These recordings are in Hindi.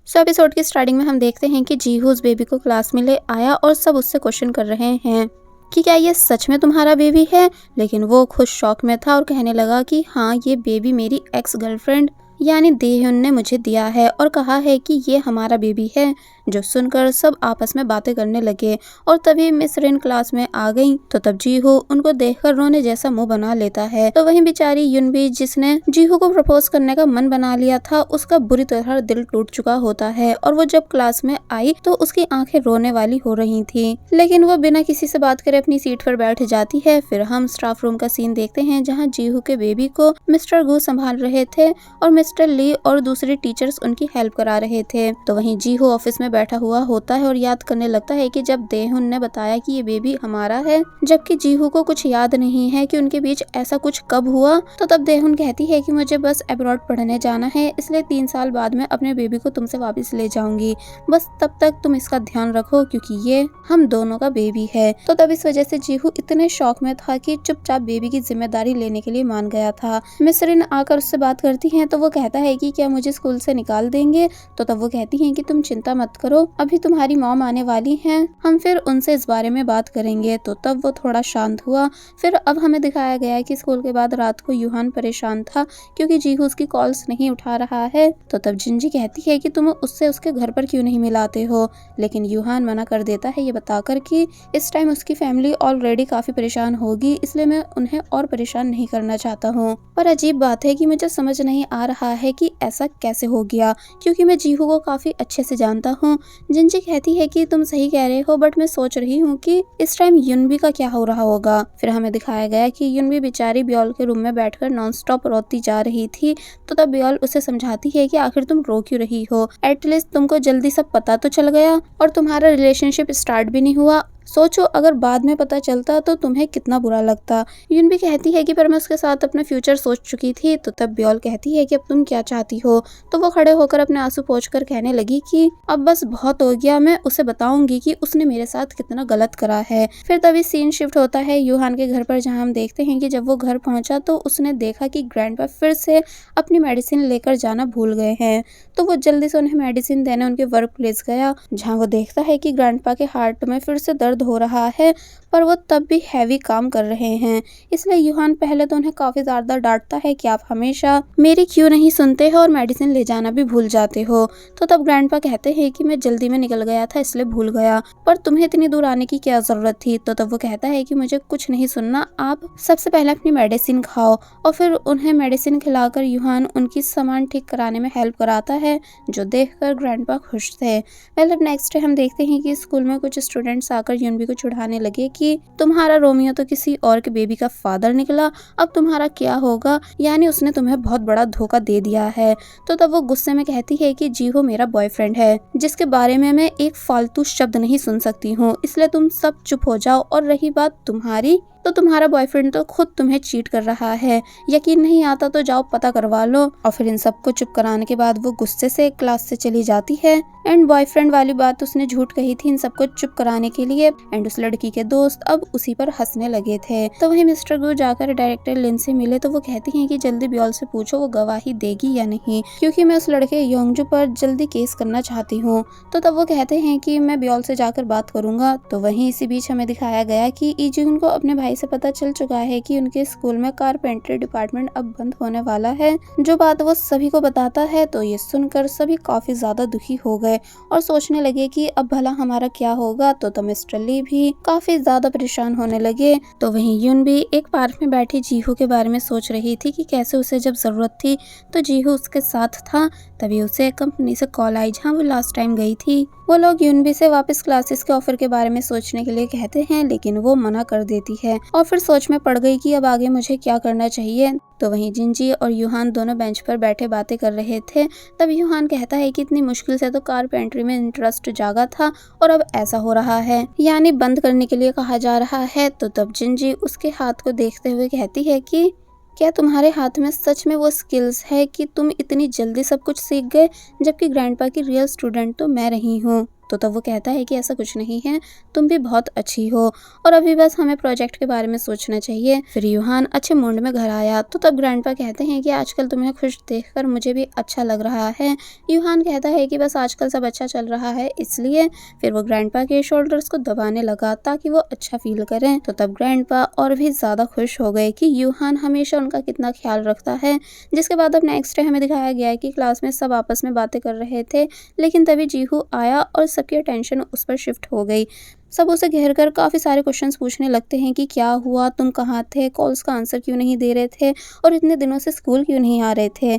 एपिसोड की स्टार्टिंग में हम देखते हैं कि जीहू उस बेबी को क्लास में ले आया और सब उससे क्वेश्चन कर रहे हैं कि क्या ये सच में तुम्हारा बेबी है। लेकिन वो खुद शॉक में था और कहने लगा कि हाँ, ये बेबी मेरी एक्स गर्लफ्रेंड यानी देहुन ने मुझे दिया है और कहा है कि ये हमारा बेबी है। जो सुनकर सब आपस में बातें करने लगे और तभी मिस रिन क्लास में आ गई तो तब जीहू उनको देखकर रोने जैसा मुंह बना लेता है। तो वहीं बेचारी युनबी जिसने जीहू को प्रपोज करने का मन बना लिया था, उसका बुरी तरह दिल टूट चुका होता है और वो जब क्लास में आई तो उसकी आंखें रोने वाली हो रही थी, लेकिन वो बिना किसी से बात करे अपनी सीट पर बैठ जाती है। फिर हम स्टाफ रूम का सीन देखते हैं जहाँ जीहू के बेबी को मिस्टर गू संभाल रहे थे और मिस्टर ली और दूसरे टीचर्स उनकी हेल्प करा रहे थे। तो वहीं जीहू ऑफिस में बैठा हुआ होता है और याद करने लगता है कि जब देहुन ने बताया कि ये बेबी हमारा है, जबकि जीहू को कुछ याद नहीं है कि उनके बीच ऐसा कुछ कब हुआ। तो तब देहुन कहती है कि मुझे बस अब्रॉड पढ़ने जाना है, इसलिए 3 साल बाद में अपने बेबी को तुमसे वापस ले जाऊंगी, बस तब तक तुम इसका ध्यान रखो क्योंकि ये हम दोनों का बेबी है। तो तब इस वजह से जीहू इतने शौक में था कि चुपचाप बेबी की जिम्मेदारी लेने के लिए मान गया था। मिस रिन आकर उससे बात करती हैं तो वो कहता है कि क्या मुझे स्कूल से निकाल देंगे। तो तब वो कहती हैं कि तुम चिंता मत करो, अभी तुम्हारी मॉम आने वाली हैं, हम फिर उनसे इस बारे में बात करेंगे। तो तब वो थोड़ा शांत हुआ। फिर अब हमें दिखाया गया है कि स्कूल के बाद रात को यूहान परेशान था क्योंकि जीहू उसकी कॉल्स नहीं उठा रहा है। तो तब जिंजी कहती है कि तुम उससे उसके घर पर क्यों नहीं मिलाते हो, लेकिन यूहान मना कर देता है ये बताकर कि इस टाइम उसकी फैमिली ऑलरेडी काफी परेशान होगी, इसलिए मैं उन्हें और परेशान नहीं करना चाहता हूँ। पर अजीब बात है कि मुझे समझ नहीं आ रहा है कि ऐसा कैसे हो गया, क्योंकि मैं जीहू को काफी अच्छे से जानता हूँ। जिंजी कहती है कि तुम सही कह रहे हो, बट मैं सोच रही हूँ कि इस टाइम युनबी का क्या हो रहा होगा। फिर हमें दिखाया गया कि युनबी बेचारी ब्योल के रूम में बैठकर नॉनस्टॉप रोती जा रही थी। तो तब ब्योल उसे समझाती है कि आखिर तुम रो क्यों रही हो, एटलीस्ट तुमको जल्दी सब पता तो चल गया और तुम्हारा रिलेशनशिप स्टार्ट भी नहीं हुआ। सोचो अगर बाद में पता चलता तो तुम्हें कितना बुरा लगता। युनबी कहती है कि पर मैं उसके साथ अपना फ्यूचर सोच चुकी थी। तो तब ब्योल कहती है कि अब तुम क्या चाहती हो। तो वो खड़े होकर अपने आंसू पोंछकर कहने लगी कि अब बस बहुत हो गया, मैं उसे बताऊंगी कि उसने मेरे साथ कितना गलत करा है। फिर तभी सीन शिफ्ट होता है यूहान के घर पर, जहाँ हम देखते हैं कि जब वो घर पहुंचा तो उसने देखा कि ग्रैंडपा फिर से अपनी मेडिसिन लेकर जाना भूल गए हैं। तो वो जल्दी से उन्हें मेडिसिन देने उनके वर्क प्लेस गया, जहाँ वो देखता है कि ग्रैंडपा के हार्ट में फिर से दर्द हो रहा है, पर वो तब भी हैवी काम कर रहे हैं। इसलिए यूहान पहले तो उन्हें काफी ज्यादा डांटता है कि आप हमेशा मेरी क्यों नहीं सुनते हो और मेडिसिन ले जाना भी भूल जाते हो। तो तब ग्रैंडपा कहते हैं कि मैं जल्दी में निकल गया था इसलिए भूल गया, पर तुम्हें इतनी दूर आने की क्या जरूरत थी। तो तब वो कहता है कि मुझे कुछ नहीं सुनना, आप सबसे पहले अपनी मेडिसिन खाओ। और फिर उन्हें मेडिसिन खिलाकर यूहान उनकी सामान ठीक कराने में हेल्प कराता है, जो देखकर ग्रैंडपा खुश थे। मतलब नेक्स्ट डे हम देखते हैं कि स्कूल में कुछ स्टूडेंट्स आकर युनबी को चिढ़ाने लगे कि तुम्हारा रोमियो तो किसी और के बेबी का फादर निकला, अब तुम्हारा क्या होगा, यानी उसने तुम्हें बहुत बड़ा धोखा दे दिया है। तो तब वो गुस्से में कहती है कि जीहो मेरा बॉयफ्रेंड है, जिसके बारे में मैं एक फालतू शब्द नहीं सुन सकती हूँ, इसलिए तुम सब चुप हो जाओ। और रही बात तुम्हारी, तो तुम्हारा बॉयफ्रेंड तो खुद तुम्हें चीट कर रहा है, यकीन नहीं आता तो जाओ पता करवा लो। और फिर इन सबको चुप कराने के बाद वो गुस्से से क्लास से चली जाती है। एंड बॉयफ्रेंड वाली बात उसने झूठ कही थी इन सबको चुप कराने के लिए। एंड उस लड़की के दोस्त अब उसी पर हंसने लगे थे। तो वहीं मिस्टर गू जाकर डायरेक्टर लिन से मिले तो वो कहती हैं कि जल्दी ब्योल से पूछो वो गवाही देगी या नहीं, क्योंकि मैं उस लड़के योंगजू पर जल्दी केस करना चाहती हूँ। तो तब वो कहते हैं कि मैं ब्योल से जाकर बात करूंगा। तो वहीं इसी बीच हमें दिखाया गया कि इजुन को अपने भाई से पता चल चुका है कि उनके स्कूल में कारपेंटरी डिपार्टमेंट अब बंद होने वाला है, जो बात वो सभी को बताता है। तो ये सुनकर सभी काफी ज्यादा दुखी हो गए और सोचने लगे कि अब भला हमारा क्या होगा। तो मिस्टर ली भी काफी ज्यादा परेशान होने लगे। तो वहीं युन भी एक पार्क में बैठी जीहू के बारे में सोच रही थी कि कैसे उसे जब जरूरत थी तो जीहू उसके साथ था। तभी उसे कंपनी से कॉल आई जहाँ वो लास्ट टाइम गई थी। वो लोग युनबी से वापस क्लासेस के ऑफर के बारे में सोचने के लिए कहते हैं, लेकिन वो मना कर देती है और फिर सोच में पड़ गई कि अब आगे मुझे क्या करना चाहिए। तो वहीं जिंजी और यूहान दोनों बेंच पर बैठे बातें कर रहे थे। तब यूहान कहता है कि इतनी मुश्किल से तो कारपेंटरी में इंटरेस्ट जागा था और अब ऐसा हो रहा है, यानी बंद करने के लिए कहा जा रहा है। तो तब जिंजी उसके हाथ को देखते हुए कहती है कि क्या तुम्हारे हाथ में सच में वो स्किल्स है कि तुम इतनी जल्दी सब कुछ सीख गए, जबकि ग्रैंडपा की रियल स्टूडेंट तो मैं रही हूँ। तो तब वो कहता है कि ऐसा कुछ नहीं है, तुम भी बहुत अच्छी हो और अभी बस हमें प्रोजेक्ट के बारे में सोचना चाहिए। फिर यूहान अच्छे मूड में घर आया तो तब ग्रैंडपा कहते हैं कि आजकल तुम्हें खुश देखकर मुझे भी अच्छा लग रहा है। यूहान कहता है कि बस आजकल सब अच्छा चल रहा है इसलिए। फिर वो ग्रैंडपा के शोल्डर्स को दबाने लगा ताकि वो अच्छा फील करें। तो तब ग्रैंडपा और भी ज्यादा खुश हो गए कि यूहान हमेशा उनका कितना ख्याल रखता है। जिसके बाद अब नेक्स्ट डे हमें दिखाया गया है कि क्लास में सब आपस में बातें कर रहे थे, लेकिन तभी जीहू आया और सबकी अटेंशन उस पर शिफ्ट हो गई। सब उसे घेर कर काफ़ी सारे क्वेश्चंस पूछने लगते हैं कि क्या हुआ, तुम कहाँ थे, कॉल्स का आंसर क्यों नहीं दे रहे थे और इतने दिनों से स्कूल क्यों नहीं आ रहे थे।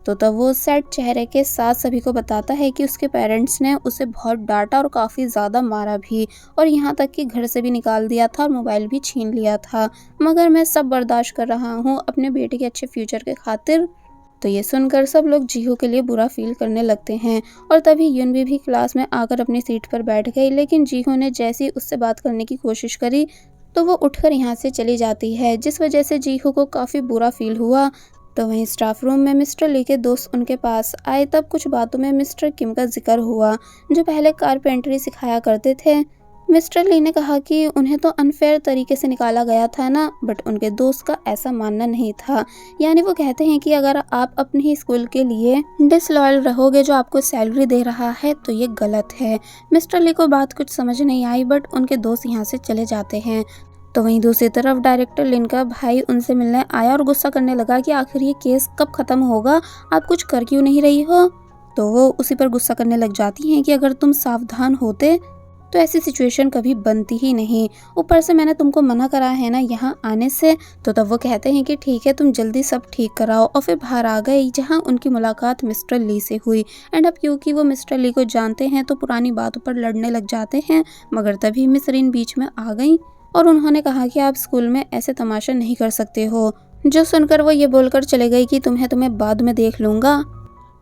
तो तब वो सैड चेहरे के साथ सभी को बताता है कि उसके पेरेंट्स ने उसे बहुत डांटा और काफ़ी ज़्यादा मारा भी और यहाँ तक कि घर से भी निकाल दिया था और मोबाइल भी छीन लिया था, मगर मैं सब बर्दाश्त कर रहा हूँ अपने बेटे के अच्छे फ्यूचर के खातिर। तो ये सुनकर सब लोग जीहू के लिए बुरा फील करने लगते हैं और तभी युनबी भी क्लास में आकर अपनी सीट पर बैठ गई, लेकिन जीहू ने जैसी उससे बात करने की कोशिश करी तो वो उठकर यहाँ से चली जाती है, जिस वजह से जीहू को काफ़ी बुरा फील हुआ। तो वहीं स्टाफ रूम में मिस्टर ली के दोस्त उनके पास आए तब कुछ बातों में मिस्टर किम का जिक्र हुआ जो पहले कारपेंटरी सिखाया करते थे। मिस्टर ली ने कहा कि उन्हें तो अनफेयर तरीके से निकाला गया था ना, बट उनके दोस्त का ऐसा मानना नहीं था। यानी वो कहते हैं कि अगर आप अपने ही स्कूल के लिए डिसलॉयल रहोगे जो आपको सैलरी दे रहा है तो ये गलत है। मिस्टर ली को बात कुछ समझ नहीं आई बट उनके दोस्त यहाँ से चले जाते हैं। तो वहीं दूसरी तरफ डायरेक्टर लिन का भाई उनसे मिलने आया और गुस्सा करने लगा कि आखिर ये केस कब खत्म होगा, आप कुछ कर क्यों नहीं रही हो। तो वो उसी पर गुस्सा करने लग जाती हैं कि अगर तुम सावधान होते तो ऐसी सिचुएशन कभी बनती ही नहीं, ऊपर से मैंने तुमको मना करा है ना यहाँ आने से। तो तब वो कहते हैं कि ठीक है तुम जल्दी सब ठीक कराओ और फिर बाहर आ गई जहाँ उनकी मुलाकात मिस्टर ली से हुई। एंड अब क्योंकि वो मिस्टर ली को जानते हैं तो पुरानी बातों पर लड़ने लग जाते हैं, मगर तभी मिस रिन बीच में आ गई और उन्होंने कहा कि आप स्कूल में ऐसे तमाशा नहीं कर सकते हो, जो सुनकर वो ये बोलकर चले गई कि तुम्हें बाद में देख लूँगा।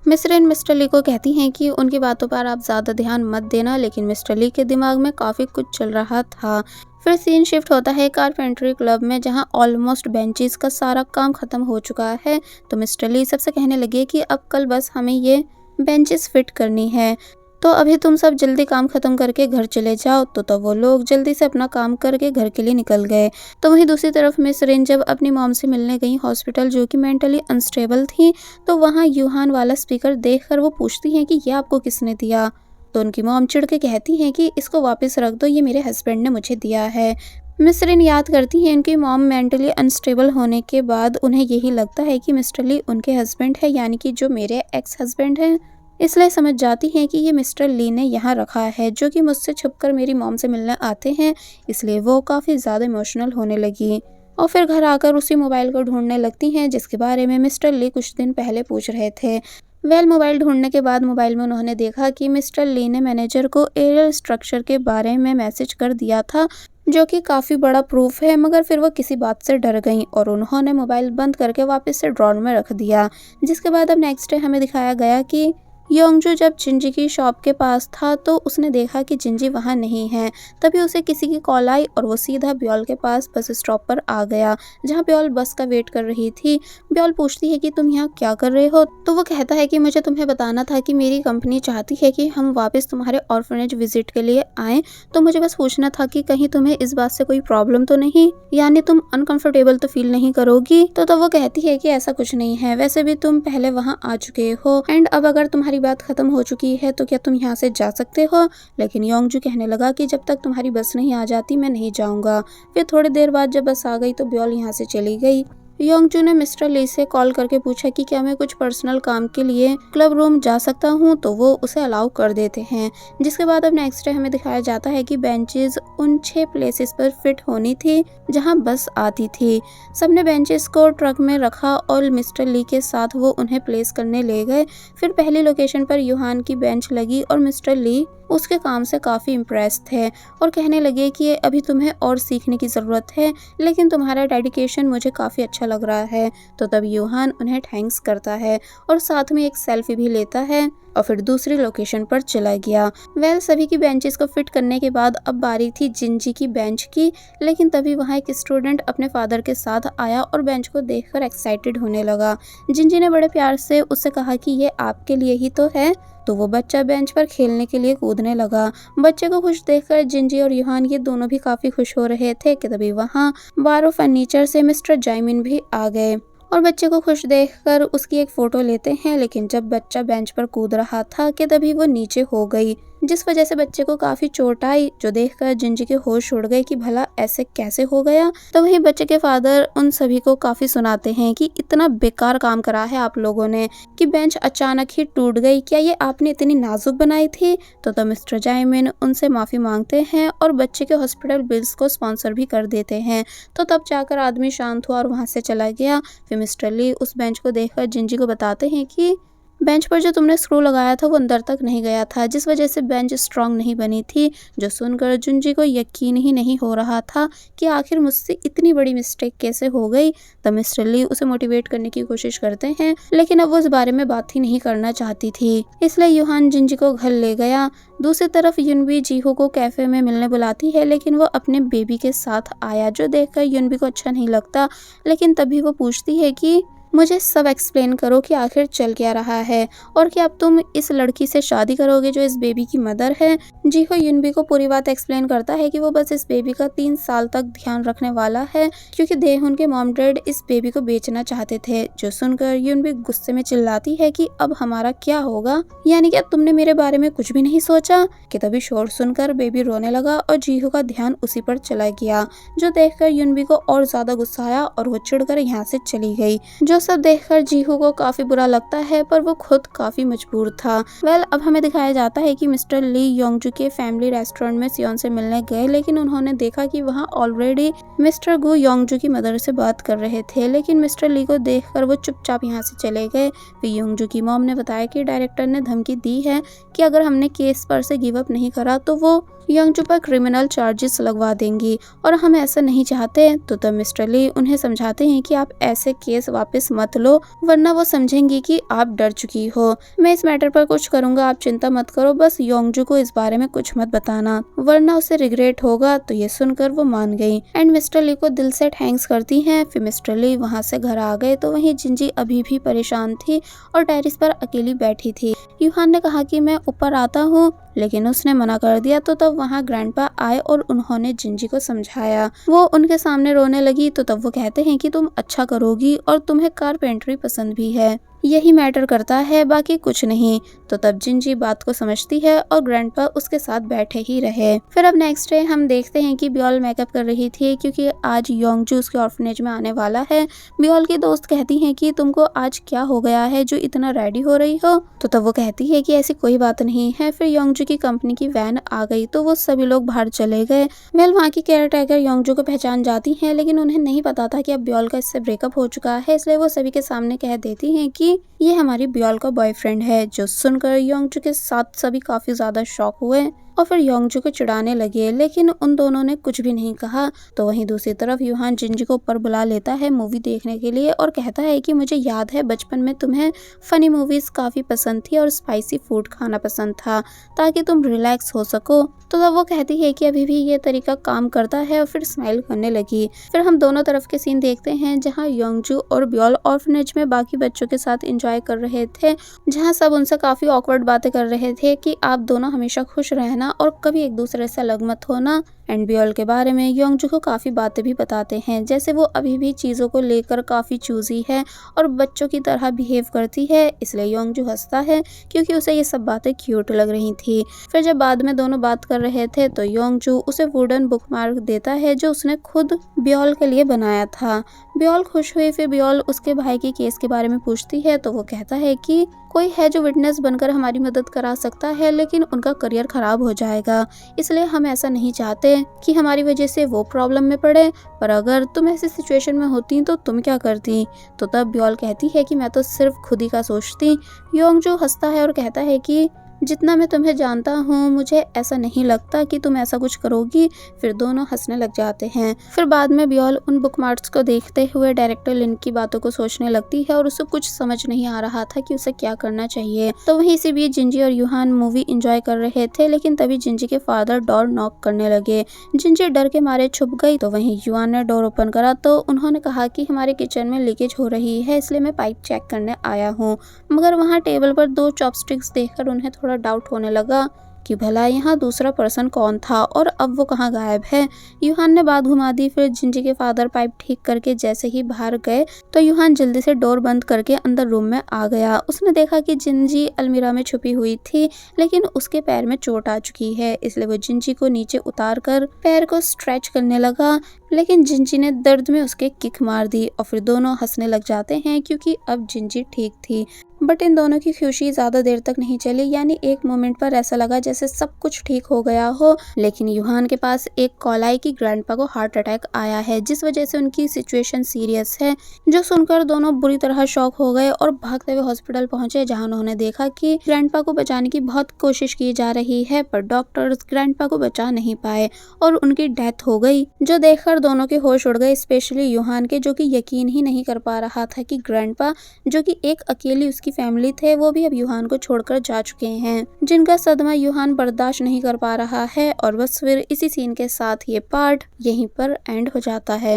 मिस रिन मिस्टर ली को कहती हैं कि उनकी बातों पर आप ज़्यादा ध्यान मत देना, लेकिन मिस्टर ली के दिमाग में काफ़ी कुछ चल रहा था। फिर सीन शिफ्ट होता है कारपेंट्री क्लब में जहां ऑलमोस्ट बेंचेस का सारा काम ख़त्म हो चुका है। तो मिस्टर ली सबसे कहने लगे कि अब कल बस हमें ये बेंचेस फिट करनी है, तो अभी तुम सब जल्दी काम खत्म करके घर चले जाओ। तो तब वो लोग जल्दी से अपना काम करके घर के लिए निकल गए। तो वहीं दूसरी तरफ मिस रिन जब अपनी मॉम से मिलने गई हॉस्पिटल जो कि मेंटली अनस्टेबल थी, तो वहाँ यूहान वाला स्पीकर देखकर वो पूछती हैं कि ये आपको किसने दिया। तो उनकी मॉम चिढ़ के कहती हैं कि इसको वापस रख दो, ये मेरे हस्बैंड ने मुझे दिया है। मिस रिन याद करती हैं इनकी मॉम मेंटली अनस्टेबल होने के बाद उन्हें यही लगता है कि मिस्टर ली उनके हस्बैंड है, यानी कि जो मेरे एक्स हस्बैंड हैं, इसलिए समझ जाती हैं कि ये मिस्टर ली ने यहाँ रखा है जो कि मुझसे छुपकर मेरी मॉम से मिलने आते हैं। इसलिए वो काफ़ी ज़्यादा इमोशनल होने लगी और फिर घर आकर उसी मोबाइल को ढूंढने लगती हैं जिसके बारे में मिस्टर ली कुछ दिन पहले पूछ रहे थे। मोबाइल ढूंढने के बाद मोबाइल में उन्होंने देखा कि मिस्टर ली ने मैनेजर को एरियल स्ट्रक्चर के बारे में मैसेज कर दिया था, जो कि काफ़ी बड़ा प्रूफ है। मगर फिर वो किसी बात से डर गई और उन्होंने मोबाइल बंद करके वापस से ड्रॉर में रख दिया। जिसके बाद अब नेक्स्ट डे हमें दिखाया गया कि योंगजू जब जिंजी की शॉप के पास था तो उसने देखा कि जिंजी वहाँ नहीं है। तभी उसे किसी की कॉल आई और वो सीधा ब्योल के पास बस स्टॉप पर आ गया जहाँ ब्योल बस का वेट कर रही थी। ब्योल पूछती है कि तुम यहाँ क्या कर रहे हो। तो वो कहता है कि मुझे तुम्हें बताना था कि मेरी कंपनी चाहती है कि हम वापस तुम्हारे ऑर्फनेज विजिट के लिए आएँ, तो मुझे बस पूछना था कि कहीं तुम्हें इस बात से कोई प्रॉब्लम तो नहीं, यानी तुम अनकंफर्टेबल तो फील नहीं करोगी। तो वो कहती है कि ऐसा कुछ नहीं है, वैसे भी तुम पहले वहाँ आ चुके हो एंड अब अगर तुम्हारी बात खत्म हो चुकी है तो क्या तुम यहाँ से जा सकते हो। लेकिन योंगजू कहने लगा कि जब तक तुम्हारी बस नहीं आ जाती मैं नहीं जाऊँगा। फिर थोड़ी देर बाद जब बस आ गई तो ब्योल यहाँ से चली गई। योंगजू ने मिस्टर ली से कॉल करके पूछा कि क्या मैं कुछ पर्सनल काम के लिए क्लब रूम जा सकता हूँ, तो वो उसे अलाउ कर देते हैं। जिसके बाद अब नेक्स्ट डे हमें दिखाया जाता है कि बेंचेस उन 6 प्लेसेस पर फिट होनी थी जहाँ बस आती थी। सबने बेंचेस को ट्रक में रखा और मिस्टर ली के साथ वो उन्हें प्लेस करने ले गए। फिर पहली लोकेशन पर यूहान की बेंच लगी और मिस्टर ली उसके काम से काफ़ी इम्प्रेस थे और कहने लगे कि अभी तुम्हें और सीखने की ज़रूरत है, लेकिन तुम्हारा डेडिकेशन मुझे काफ़ी अच्छा लग रहा है। तो तब यूहान उन्हें थैंक्स करता है और साथ में एक सेल्फी भी लेता है और फिर दूसरी लोकेशन पर चला गया। सभी की बेंचेस को फिट करने के बाद अब बारी थी जिंजी की बेंच की, लेकिन तभी वहाँ एक स्टूडेंट अपने फादर के साथ आया और बेंच को देखकर एक्साइटेड होने लगा। जिंजी ने बड़े प्यार से उससे कहा कि ये आपके लिए ही तो है। तो वो बच्चा बेंच पर खेलने के लिए कूदने लगा। बच्चे को खुश देखकर जिंजी और यूहान ये दोनों भी काफी खुश हो रहे थे कि तभी वहाँ बारो फर्नीचर से मिस्टर जाइमिन भी आ गए और बच्चे को खुश देखकर उसकी एक फोटो लेते हैं। लेकिन जब बच्चा बेंच पर कूद रहा था कि तभी वो नीचे हो गई, जिस वजह से बच्चे को काफी चोट आई, जो देखकर जिंजी के होश उड़ गए कि भला ऐसे कैसे हो गया। तो वहीं बच्चे के फादर उन सभी को काफी सुनाते हैं कि इतना बेकार काम करा है आप लोगों ने कि बेंच अचानक ही टूट गई, क्या ये आपने इतनी नाजुक बनाई थी। तो मिस्टर जाइमिन उनसे माफी मांगते हैं और बच्चे के हॉस्पिटल बिल्स को स्पॉन्सर भी कर देते हैं। तो तब जाकर आदमी शांत हुआ और वहां से चला गया। फिर मिस्टर ली उस बेंच को देखकर जिंजी को बताते हैं कि बेंच पर जो तुमने स्क्रू लगाया था वो अंदर तक नहीं गया था, जिस वजह से बेंच स्ट्रांग नहीं बनी थी। जो सुनकर जिंजी को यकीन ही नहीं हो रहा था कि आखिर मुझसे इतनी बड़ी मिस्टेक कैसे हो गई। तब मिस्टर ली उसे मोटिवेट करने की कोशिश करते हैं, लेकिन अब वो इस बारे में बात ही नहीं करना चाहती थी, इसलिए यूहान जिंजी को घर ले गया। दूसरी तरफ युनबी जीहो को कैफे में मिलने बुलाती है, लेकिन वो अपने बेबी के साथ आया, जो देखकर युनबी को अच्छा नहीं लगता। लेकिन तभी वो पूछती है कि मुझे सब एक्सप्लेन करो कि आखिर चल क्या रहा है और कि अब तुम इस लड़की से शादी करोगे जो इस बेबी की मदर है। जीहो युनबी को पूरी बात एक्सप्लेन करता है कि वो बस इस बेबी का 3 साल तक ध्यान रखने वाला है, क्योंकि देहुन के मॉम डैड इस बेबी को बेचना चाहते थे। जो सुनकर युनबी गुस्से में चिल्लाती है कि अब हमारा क्या होगा, यानी कि तुमने मेरे बारे में कुछ भी नहीं सोचा। कि तभी शोर सुनकर बेबी रोने लगा और जीहो का ध्यान उसी पर चला गया, जो देखकर युनबी को और ज्यादा गुस्सा आया और वो चिढ़कर यहाँ से चली गई। जो सब देखकर जीहू को काफी बुरा लगता है, पर वो खुद काफी मजबूर था। अब हमें दिखाया जाता है कि मिस्टर ली योंगजू के फैमिली रेस्टोरेंट में सियोन से मिलने गए, लेकिन उन्होंने देखा कि वहाँ ऑलरेडी मिस्टर गु योंगजू की मदर से बात कर रहे थे। लेकिन मिस्टर ली को देखकर वो चुपचाप यहाँ से चले गए। फिर योंगजू की मॉम ने बताया कि डायरेक्टर ने धमकी दी है कि अगर हमने केस पर से गिव अप नहीं करा तो वो योंगजू पर क्रिमिनल चार्जेस लगवा देंगी और हम ऐसा नहीं चाहते। तो तब मिस्टर ली उन्हें समझाते हैं कि आप ऐसे केस वापस मत लो, वरना वो समझेंगी कि आप डर चुकी हो। मैं इस मैटर पर कुछ करूंगा, आप चिंता मत करो, बस योंगजू को इस बारे में कुछ मत बताना, वरना उसे रिग्रेट होगा। तो ये सुनकर वो मान गई एंड मिस्टर ली को दिल से थैंक्स करती हैं। फिर मिस्टर ली वहाँ से घर आ गए। तो वहीं जिंजी अभी भी परेशान थी और टेरिस पर अकेली बैठी थी। यूहान ने कहा कि मैं ऊपर आता हूँ, लेकिन उसने मना कर दिया। तो तब वहाँ ग्रैंडपा आए और उन्होंने जिंजी को समझाया। वो उनके सामने रोने लगी। तो तब वो कहते हैं कि तुम अच्छा करोगी और तुम्हें कारपेंटरी पसंद भी है, यही मैटर करता है, बाकी कुछ नहीं। तो तब जिंजी बात को समझती है और ग्रैंडपा उसके साथ बैठे ही रहे। फिर अब नेक्स्ट डे हम देखते हैं कि ब्योल मेकअप कर रही थी, क्योंकि आज योंगजू उसके ऑर्फनेज में आने वाला है। ब्योल की दोस्त कहती हैं कि तुमको आज क्या हो गया है जो इतना रेडी हो रही हो। तो तब वो कहती है कि ऐसी कोई बात नहीं है। फिर योंगजू की कंपनी की वैन आ गई, तो वो सभी लोग बाहर चले गए। वहाँ की केयर टेकर योंगजू को पहचान जाती है, लेकिन उन्हें नहीं पता था कि अब ब्योल का इससे ब्रेकअप हो चुका है, इसलिए वो सभी के सामने कह देती है कि ये हमारी ब्योल का बॉयफ्रेंड है। जो सुनकर योंगजू के साथ सभी काफी ज्यादा शॉक हुए और फिर योंगजू को चिढ़ाने लगे, लेकिन उन दोनों ने कुछ भी नहीं कहा। तो वहीं दूसरी तरफ यूहान जिंजी को ऊपर बुला लेता है मूवी देखने के लिए और कहता है कि मुझे याद है बचपन में तुम्हें फनी मूवीज काफी पसंद थी और स्पाइसी फूड खाना पसंद था, ताकि तुम रिलैक्स हो सको। तो तब वो कहती है कि अभी भी ये तरीका काम करता है और फिर स्माइल करने लगी। फिर हम दोनों तरफ के सीन देखते हैं, जहाँ योंगजू और ब्योल ऑर्फनेज में बाकी बच्चों के साथ एंजॉय कर रहे थे, जहाँ सब उनसे काफी ऑकवर्ड बातें कर रहे थे कि आप दोनों हमेशा खुश रहना और कभी एक दूसरे से अलग मत होना। एंड ब्योल के बारे में योंगजू को काफी बातें भी बताते हैं, जैसे वो अभी भी चीजों को लेकर काफी चूजी है और बच्चों की तरह बिहेव करती है। इसलिए योंगजू हंसता है, क्योंकि उसे ये सब बातें क्यूट लग रही थी। फिर जब बाद में दोनों बात कर रहे थे, तो योंगजू उसे वुडन बुकमार्क देता है, जो उसने खुद ब्योल के लिए बनाया था। ब्योल खुश हुई। फिर ब्योल उसके भाई के केस के बारे में पूछती है, तो वो कहता है कि कोई है जो विटनेस बनकर हमारी मदद करा सकता है, लेकिन उनका करियर खराब हो जाएगा, इसलिए हम ऐसा नहीं चाहते कि हमारी वजह से वो प्रॉब्लम में पड़े। पर अगर तुम ऐसी सिचुएशन में होती तो तुम क्या करती। तो तब ब्योल कहती है कि मैं तो सिर्फ खुद ही का सोचती। योंगजू हंसता है और कहता है कि जितना मैं तुम्हें जानता हूँ मुझे ऐसा नहीं लगता कि तुम ऐसा कुछ करोगी। फिर दोनों हंसने लग जाते हैं। फिर बाद में बियोल उन बुक मार्क्स को देखते हुए डायरेक्टर लिन की बातों को सोचने लगती है और उसे कुछ समझ नहीं आ रहा था कि उसे क्या करना चाहिए। तो वहीं इसी बीच जिंजी और यूहान मूवी एंजॉय कर रहे थे, लेकिन तभी जिंजी के फादर डोर नॉक करने लगे। जिंजी डर के मारे छुप गई, तो वहीं यूहान ने डोर ओपन करा तो उन्होंने कहा कि हमारे किचन में लीकेज हो रही है, इसलिए मैं पाइप चेक करने आया हूँ। मगर वहाँ टेबल पर 2 चॉपस्टिक्स देखकर उन्हें थोड़ा डाउट होने लगा कि भला यहाँ दूसरा पर्सन कौन था और अब वो कहाँ गायब है। यूहान ने बात घुमा दी। फिर जिंजी के फादर पाइप ठीक करके जैसे ही बाहर गए तो यूहान जल्दी से डोर बंद करके अंदर रूम में आ गया। उसने देखा कि जिंजी अलमीरा में छुपी हुई थी, लेकिन उसके पैर में चोट आ चुकी है, इसलिए वो जिंजी को नीचे उतार कर पैर को स्ट्रेच करने लगा, लेकिन जिंजी ने दर्द में उसके किक मार दी और फिर दोनों हंसने लग जाते हैं क्योंकि अब जिंजी ठीक थी। बट इन दोनों की खुशी ज्यादा देर तक नहीं चली, यानी एक मोमेंट पर ऐसा लगा जैसे सब कुछ ठीक हो गया हो, लेकिन यूहान के पास एक कॉल आई कि ग्रैंडपा को हार्ट अटैक आया है, जिस वजह से उनकी सिचुएशन सीरियस है। जो सुनकर दोनों बुरी तरह शॉक हो गए और भागते हुए हॉस्पिटल पहुंचे, जहां उन्होंने देखा कि ग्रैंडपा को बचाने की बहुत कोशिश की जा रही है, पर डॉक्टर्स ग्रैंडपा को बचा नहीं पाए और उनकी डेथ हो गई। जो देखकर दोनों के होश उड़ गए, स्पेशली यूहान के, जो कि यकीन ही नहीं कर पा रहा था कि ग्रैंडपा, जो कि एक अकेली उसकी फैमिली थे, वो भी अब यूहान को छोड़कर जा चुके हैं, जिनका सदमा यूहान बर्दाश्त नहीं कर पा रहा है। और बस फिर इसी सीन के साथ ये पार्ट यहीं पर एंड हो जाता है।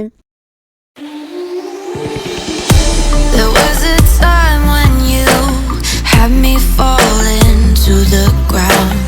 There was a time when you had me falling to the ground.